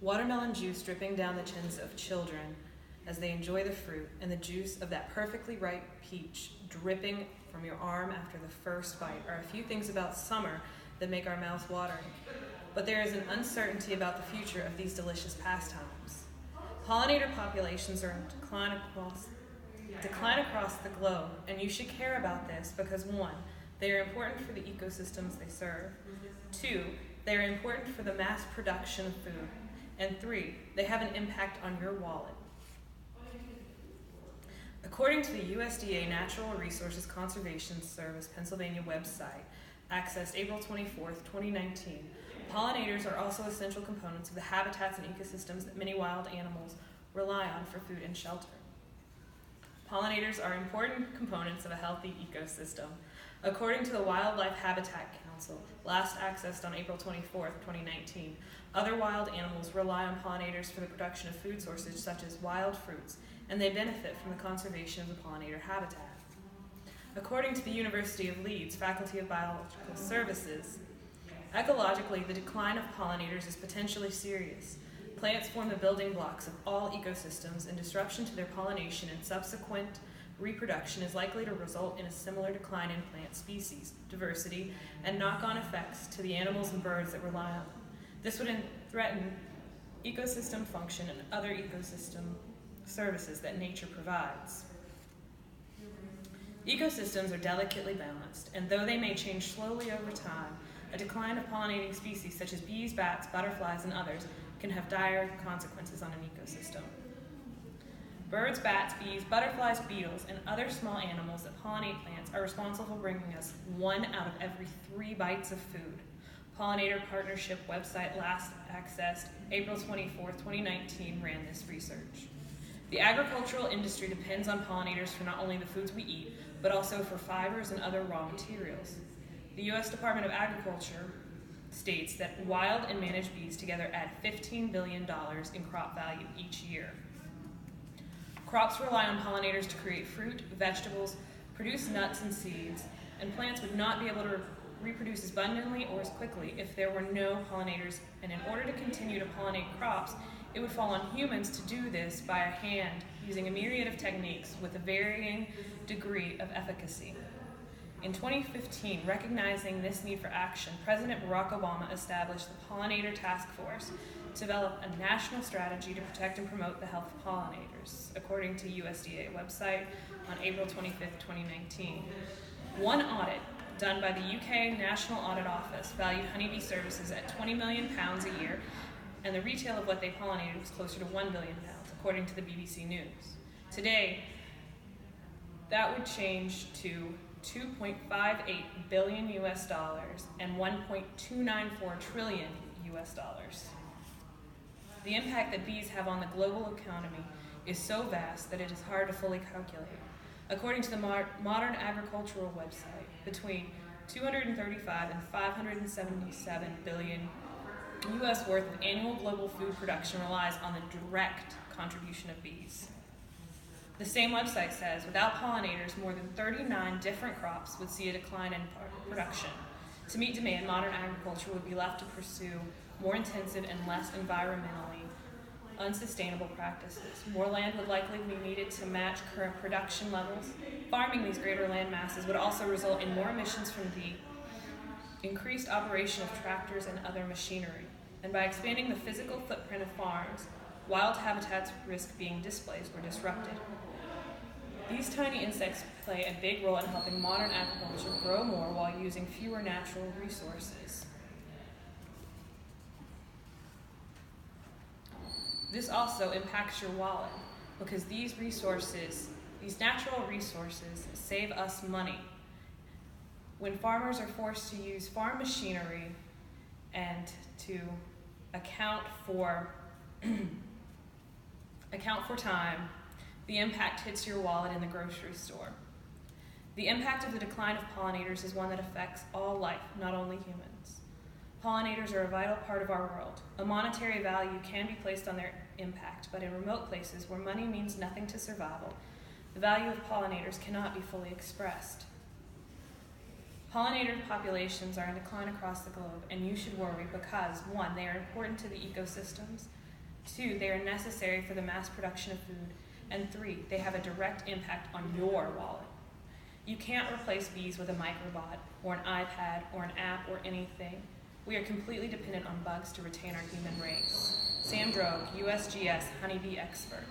Watermelon juice dripping down the chins of children as they enjoy the fruit, and the juice of that perfectly ripe peach dripping from your arm after the first bite are a few things about summer that make our mouths watering. But there is an uncertainty about the future of these delicious pastimes. Pollinator populations are in decline across the globe, and you should care about this because 1, they are important for the ecosystems they serve. 2, they are important for the mass production of food. And 3, they have an impact on your wallet. According to the USDA Natural Resources Conservation Service Pennsylvania website, accessed April 24th, 2019, pollinators are also essential components of the habitats and ecosystems that many wild animals rely on for food and shelter. Pollinators are important components of a healthy ecosystem. According to the Wildlife Habitat Council, last accessed on April 24th, 2019, other wild animals rely on pollinators for the production of food sources such as wild fruits, and they benefit from the conservation of the pollinator habitat. According to the University of Leeds Faculty of Biological Services, ecologically, the decline of pollinators is potentially serious. Plants form the building blocks of all ecosystems, and disruption to their pollination and subsequent reproduction is likely to result in a similar decline in plant species, diversity, and knock-on effects to the animals and birds that rely on them. This would threaten ecosystem function and other ecosystem services that nature provides. Ecosystems are delicately balanced, and though they may change slowly over time, a decline of pollinating species such as bees, bats, butterflies, and others can have dire consequences on an ecosystem. Birds, bats, bees, butterflies, beetles, and other small animals that pollinate plants are responsible for bringing us 1 out of every 3 bites of food. Pollinator Partnership website last accessed April 24th, 2019 ran this research. The agricultural industry depends on pollinators for not only the foods we eat, but also for fibers and other raw materials. The U.S. Department of Agriculture states that wild and managed bees together add $15 billion in crop value each year. Crops rely on pollinators to create fruit, vegetables, produce nuts and seeds, and plants would not be able to reproduce as abundantly or as quickly if there were no pollinators, and in order to continue to pollinate crops, it would fall on humans to do this by hand using a myriad of techniques with a varying degree of efficacy. In 2015, recognizing this need for action, President Barack Obama established the Pollinator Task Force to develop a national strategy to protect and promote the health of pollinators, according to USDA website on April 25th, 2019. One audit done by the UK National Audit Office valued honeybee services at £20 million a year, and the retail of what they pollinated was closer to £1 billion, according to the BBC News. Today, that would change to $2.58 billion US and $1.294 trillion US. The impact that bees have on the global economy is so vast that it is hard to fully calculate. According to the Modern Agricultural website, between 235 and 577 billion US worth of annual global food production relies on the direct contribution of bees. The same website says, without pollinators, more than 39 different crops would see a decline in production. To meet demand, modern agriculture would be left to pursue more intensive and less environmentally unsustainable practices. More land would likely be needed to match current production levels. Farming these greater land masses would also result in more emissions from the increased operation of tractors and other machinery. And by expanding the physical footprint of farms, wild habitats risk being displaced or disrupted. These tiny insects play a big role in helping modern agriculture grow more while using fewer natural resources. This also impacts your wallet because these natural resources save us money. When farmers are forced to use farm machinery and to account for time, the impact hits your wallet in the grocery store. The impact of the decline of pollinators is one that affects all life, not only humans. Pollinators are a vital part of our world. A monetary value can be placed on their impact, but in remote places where money means nothing to survival, the value of pollinators cannot be fully expressed. Pollinator populations are in decline across the globe, and you should worry because, 1, they are important to the ecosystems, 2, they are necessary for the mass production of food. And 3, they have a direct impact on your wallet. You can't replace bees with a microbot or an iPad or an app or anything. We are completely dependent on bugs to retain our human race. Sam Droge, USGS honeybee expert.